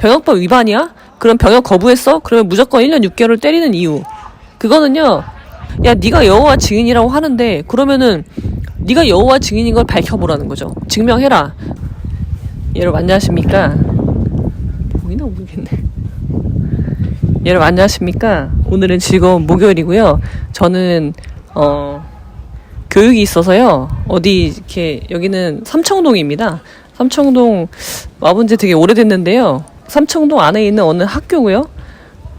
병역법 위반이야? 그럼 병역 거부했어? 그러면 무조건 1년 6개월을 때리는 이유. 그거는요. 야, 네가 여호와 증인이라고 하는데 그러면은 네가 여호와 증인인 걸 밝혀보라는 거죠. 증명해라. 여러분 안녕하십니까? 보이나 모르겠네. 여러분 안녕하십니까? 오늘은 즐거운 목요일이고요. 저는 교육이 있어서요. 어디 이렇게 여기는 삼청동입니다. 삼청동 와본 지 되게 오래됐는데요. 삼청동 안에 있는 어느 학교고요.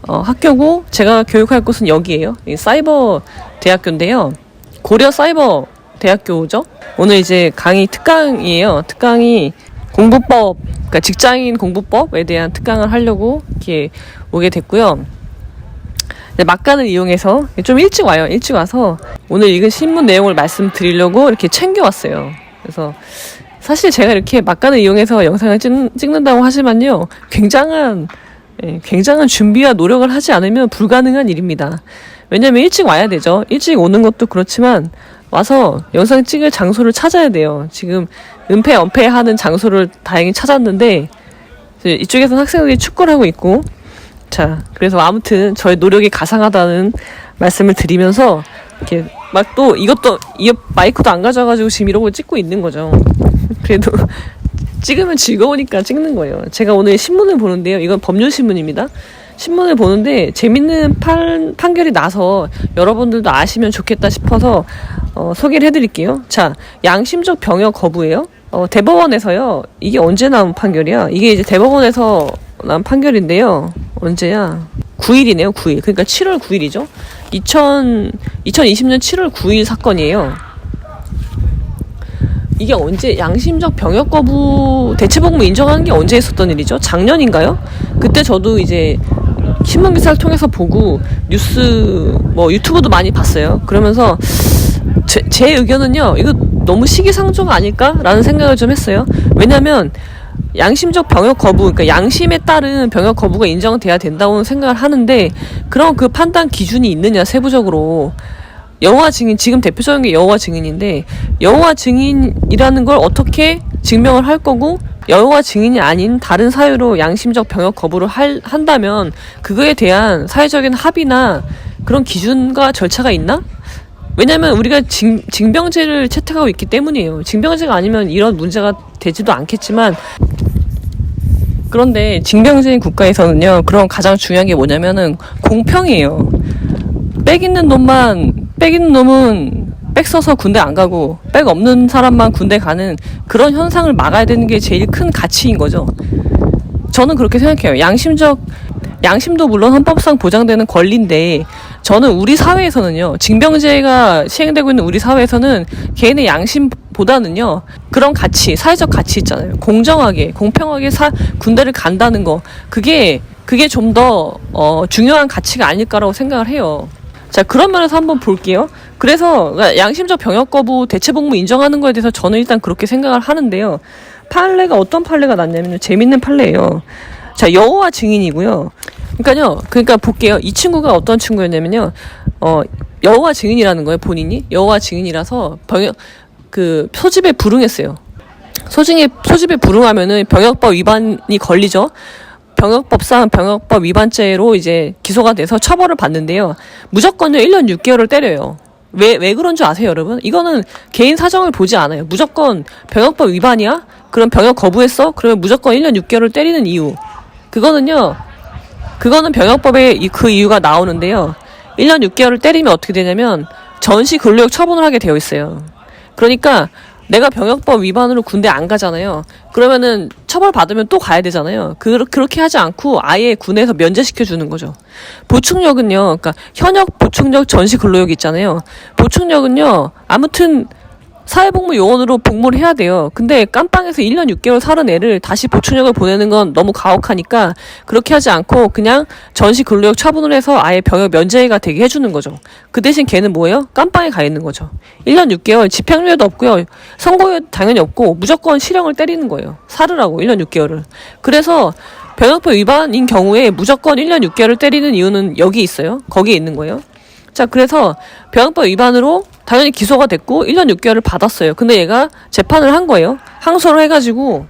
학교고 제가 교육할 곳은 여기예요. 사이버 대학교인데요. 고려 사이버 대학교죠. 오늘 이제 강의 특강이에요. 특강이 공부법, 그러니까 직장인 공부법에 대한 특강을 하려고 이렇게 오게 됐고요. 막간을 이용해서 좀 일찍 와요. 일찍 와서 오늘 읽은 신문 내용을 말씀드리려고 이렇게 챙겨왔어요. 그래서 사실 제가 이렇게 막간을 이용해서 영상을 찍는다고 하지만요. 굉장한 준비와 노력을 하지 않으면 불가능한 일입니다. 왜냐면 일찍 와야 되죠. 일찍 오는 것도 그렇지만 와서 영상 찍을 장소를 찾아야 돼요. 지금 은폐, 은폐하는 장소를 다행히 찾았는데 이쪽에서는 학생들이 축구를 하고 있고 자, 그래서 아무튼 저의 노력이 가상하다는 말씀을 드리면서 이렇게 막 또 이것도 마이크도 안 가져가지고 지금 이러고 찍고 있는 거죠. 그래도 찍으면 즐거우니까 찍는 거예요. 제가 오늘 신문을 보는데요. 이건 법률신문입니다. 신문을 보는데 재밌는 판결이 나서 여러분들도 아시면 좋겠다 싶어서 소개를 해드릴게요. 자, 양심적 병역 거부예요. 대법원에서요. 이게 언제 나온 판결이야? 이게 이제 대법원에서 나온 판결인데요. 언제야? 9일이네요. 9일. 그러니까 7월 9일이죠. 2020년 7월 9일 사건이에요. 이게 언제 양심적 병역 거부 대체복무 인정한 게 언제 있었던 일이죠? 작년인가요? 그때 저도 이제 신문 기사를 통해서 보고 뉴스 유튜브도 많이 봤어요. 그러면서 제 의견은요. 이거 너무 시기상조가 아닐까라는 생각을 좀 했어요. 왜냐면 양심적 병역 거부, 그러니까 양심에 따른 병역 거부가 인정돼야 된다고 생각을 하는데 그런 그 판단 기준이 있느냐 세부적으로. 여호와 증인, 지금 대표적인 게 여호와 증인인데 여호와 증인이라는 걸 어떻게 증명을 할 거고 여호와 증인이 아닌 다른 사유로 양심적 병역 거부를 한다면 그거에 대한 사회적인 합의나 그런 기준과 절차가 있나? 왜냐면 우리가 징병제를 채택하고 있기 때문이에요. 징병제가 아니면 이런 문제가 되지도 않겠지만 그런데 징병제인 국가에서는요. 그런 가장 중요한 게 뭐냐면은 공평이에요. 백 있는 놈은 백 써서 군대 안 가고 백 없는 사람만 군대 가는 그런 현상을 막아야 되는 게 제일 큰 가치인 거죠. 저는 그렇게 생각해요. 양심도 물론 헌법상 보장되는 권리인데 저는 우리 사회에서는요. 징병제가 시행되고 있는 우리 사회에서는 개인의 양심보다는요. 그런 가치, 사회적 가치 있잖아요. 공정하게, 공평하게 군대를 간다는 거 그게 좀 더 중요한 가치가 아닐까라고 생각을 해요. 자, 그런 면에서 한번 볼게요. 그래서 양심적 병역 거부 대체복무 인정하는 거에 대해서 저는 일단 그렇게 생각을 하는데요. 판례가 어떤 판례가 났냐면요. 재밌는 판례예요. 자, 여호와 증인이고요. 그러니까 볼게요. 이 친구가 어떤 친구였냐면요. 여호와 증인이라는 거예요. 본인이 여호와 증인이라서 소집에 불응했어요. 소집에 불응하면은 병역법 위반이 걸리죠. 병역법상 병역법 위반죄로 이제 기소가 돼서 처벌을 받는데요. 무조건요 1년 6개월을 때려요. 왜 그런 줄 아세요, 여러분? 이거는 개인 사정을 보지 않아요. 무조건 병역법 위반이야? 그럼 병역 거부했어? 그러면 무조건 1년 6개월을 때리는 이유. 그거는 병역법에 그 이유가 나오는데요. 1년 6개월을 때리면 어떻게 되냐면 전시 근로역 처분을 하게 되어 있어요. 그러니까 내가 병역법 위반으로 군대 안 가잖아요. 그러면은 처벌받으면 또 가야 되잖아요. 그렇게 하지 않고 아예 군에서 면제시켜 주는 거죠. 보충력은요. 그러니까 현역, 보충력, 전시 근로역 있잖아요. 보충력은요. 아무튼 사회복무 요원으로 복무를 해야 돼요. 근데 깜빵에서 1년 6개월 살은 애를 다시 보충력을 보내는 건 너무 가혹하니까 그렇게 하지 않고 그냥 전시 근로역 처분을 해서 아예 병역 면제가 되게 해주는 거죠. 그 대신 걔는 뭐예요? 깜빵에 가 있는 거죠. 1년 6개월 집행유예도 없고요. 선고유예도 당연히 없고 무조건 실형을 때리는 거예요. 살으라고 1년 6개월을. 그래서 병역법 위반인 경우에 무조건 1년 6개월을 때리는 이유는 여기 있어요. 거기에 있는 거예요. 자, 그래서 병역법 위반으로 당연히 기소가 됐고 1년 6개월을 받았어요. 근데 얘가 재판을 한 거예요. 항소를 해가지고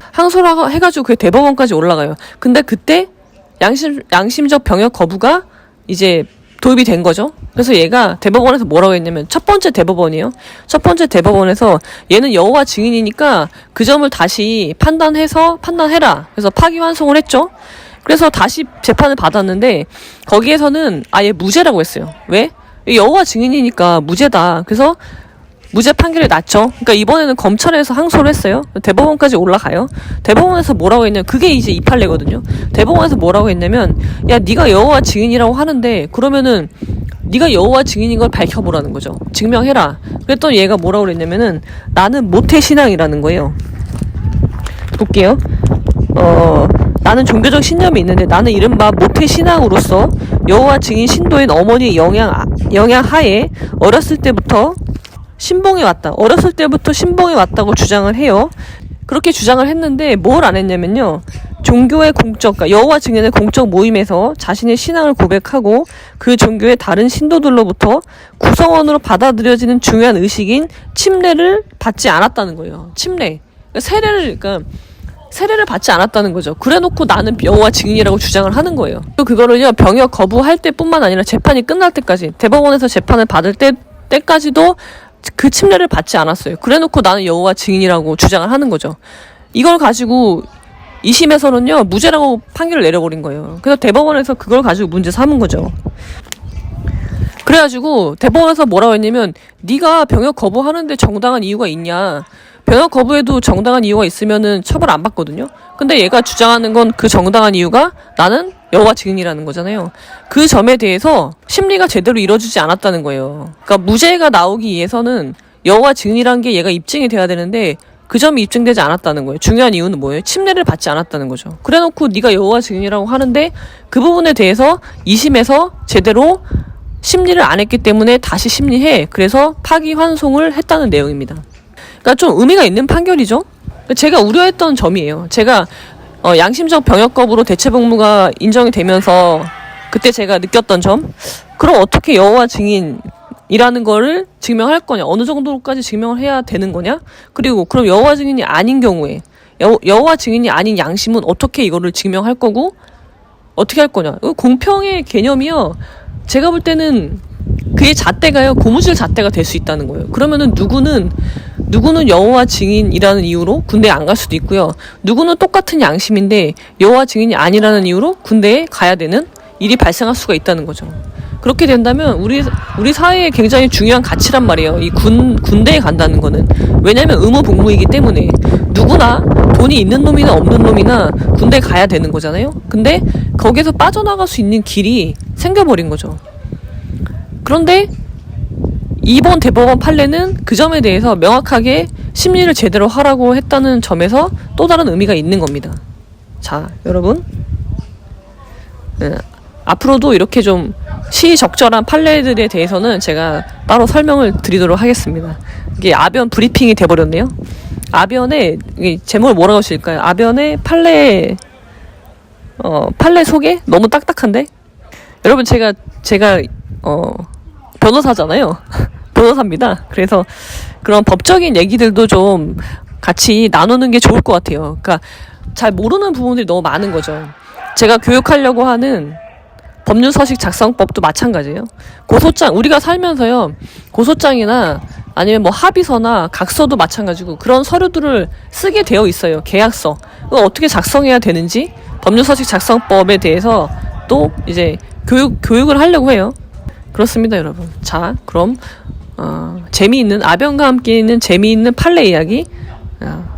그게 대법원까지 올라가요. 근데 그때 양심적 병역 거부가 이제 도입이 된 거죠. 그래서 얘가 대법원에서 뭐라고 했냐면 첫 번째 대법원이에요. 첫 번째 대법원에서 얘는 여호와 증인이니까 그 점을 다시 판단해라. 그래서 파기환송을 했죠. 그래서 다시 재판을 받았는데 거기에서는 아예 무죄라고 했어요. 왜? 여호와 증인이니까 무죄다. 그래서 무죄 판결이 났죠. 그러니까 이번에는 검찰에서 항소를 했어요. 대법원까지 올라가요. 대법원에서 뭐라고 했냐면 그게 이제 이 판례거든요. 대법원에서 뭐라고 했냐면 야 네가 여호와 증인이라고 하는데 그러면은 네가 여호와 증인인 걸 밝혀보라는 거죠. 증명해라. 그랬더니 얘가 뭐라고 그랬냐면은 나는 모태신앙이라는 거예요. 볼게요. 나는 종교적 신념이 있는데 나는 이른바 모태신앙으로서 여호와 증인 신도인 어머니의 영향 하에 어렸을 때부터 신봉해 왔다고 주장을 해요. 그렇게 주장을 했는데 뭘 안 했냐면요. 종교의 그러니까 여호와 증인의 공적 모임에서 자신의 신앙을 고백하고 그 종교의 다른 신도들로부터 구성원으로 받아들여지는 중요한 의식인 침례를 받지 않았다는 거예요. 침례. 그러니까 세례를 받지 않았다는 거죠. 그래놓고 나는 여호와 증인이라고 주장을 하는 거예요. 또 그거를요 병역 거부할 때뿐만 아니라 재판이 끝날 때까지 대법원에서 재판을 받을 때까지도 그 침례를 받지 않았어요. 그래놓고 나는 여호와 증인이라고 주장을 하는 거죠. 이걸 가지고 2심에서는요 무죄라고 판결을 내려버린 거예요. 그래서 대법원에서 그걸 가지고 문제 삼은 거죠. 그래가지고 대법원에서 뭐라고 했냐면 네가 병역 거부하는데 정당한 이유가 있냐. 병역 거부에도 정당한 이유가 있으면은 처벌 안 받거든요. 근데 얘가 주장하는 건 그 정당한 이유가 나는 여호와 증인이라는 거잖아요. 그 점에 대해서 심리가 제대로 이루어지지 않았다는 거예요. 그러니까 무죄가 나오기 위해서는 여호와 증인이라는 게 얘가 입증이 돼야 되는데 그 점이 입증되지 않았다는 거예요. 중요한 이유는 뭐예요? 침례를 받지 않았다는 거죠. 그래놓고 네가 여호와 증인이라고 하는데 그 부분에 대해서 2심에서 제대로 심리를 안 했기 때문에 다시 심리해. 그래서 파기환송을 했다는 내용입니다. 그러니까 좀 의미가 있는 판결이죠. 제가 우려했던 점이에요. 제가 양심적 병역 거부로 대체복무가 인정이 되면서 그때 제가 느꼈던 점. 그럼 어떻게 여호와 증인이라는 거를 증명할 거냐? 어느 정도까지 증명을 해야 되는 거냐? 그리고 그럼 여호와 증인이 아닌 경우에 여호와 증인이 아닌 양심은 어떻게 이거를 증명할 거고 어떻게 할 거냐? 공평의 개념이요. 제가 볼 때는 그의 잣대가요 고무줄 잣대가 될 수 있다는 거예요. 그러면은 누구는 여호와 증인이라는 이유로 군대에 안 갈 수도 있고요. 누구는 똑같은 양심인데 여호와 증인이 아니라는 이유로 군대에 가야 되는 일이 발생할 수가 있다는 거죠. 그렇게 된다면 우리 사회에 굉장히 중요한 가치란 말이에요. 이 군대에 간다는 거는. 왜냐면 의무복무이기 때문에 누구나 돈이 있는 놈이나 없는 놈이나 군대에 가야 되는 거잖아요. 근데 거기서 빠져나갈 수 있는 길이 생겨버린 거죠. 그런데 이번 대법원 판례는 그 점에 대해서 명확하게 심리를 제대로 하라고 했다는 점에서 또 다른 의미가 있는 겁니다. 자, 여러분. 앞으로도 이렇게 좀 시의적절한 판례들에 대해서는 제가 따로 설명을 드리도록 하겠습니다. 이게 아변 브리핑이 돼버렸네요. 아변의 제목을 뭐라고 하실까요? 아변의 판례 소개? 너무 딱딱한데? 여러분 제가 변호사잖아요. 변호사입니다. 그래서 그런 법적인 얘기들도 좀 같이 나누는 게 좋을 것 같아요. 그러니까 잘 모르는 부분들이 너무 많은 거죠. 제가 교육하려고 하는 법률서식 작성법도 마찬가지예요. 고소장, 우리가 살면서요, 고소장이나 아니면 뭐 합의서나 각서도 마찬가지고 그런 서류들을 쓰게 되어 있어요. 계약서. 그거 어떻게 작성해야 되는지 법률서식 작성법에 대해서 또 이제 교육을 하려고 해요. 그렇습니다, 여러분. 자, 그럼 재미있는 아변과 함께 있는 재미있는 판례 이야기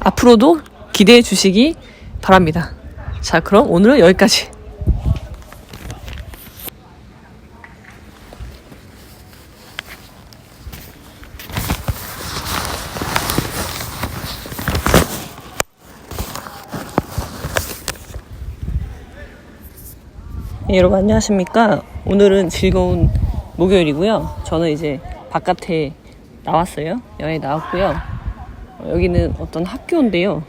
앞으로도 기대해 주시기 바랍니다. 자, 그럼 오늘은 여기까지. 네, 여러분 안녕하십니까. 오늘은 즐거운 목요일이고요. 저는 이제 바깥에 나왔어요. 여행에 나왔고요. 여기는 어떤 학교인데요.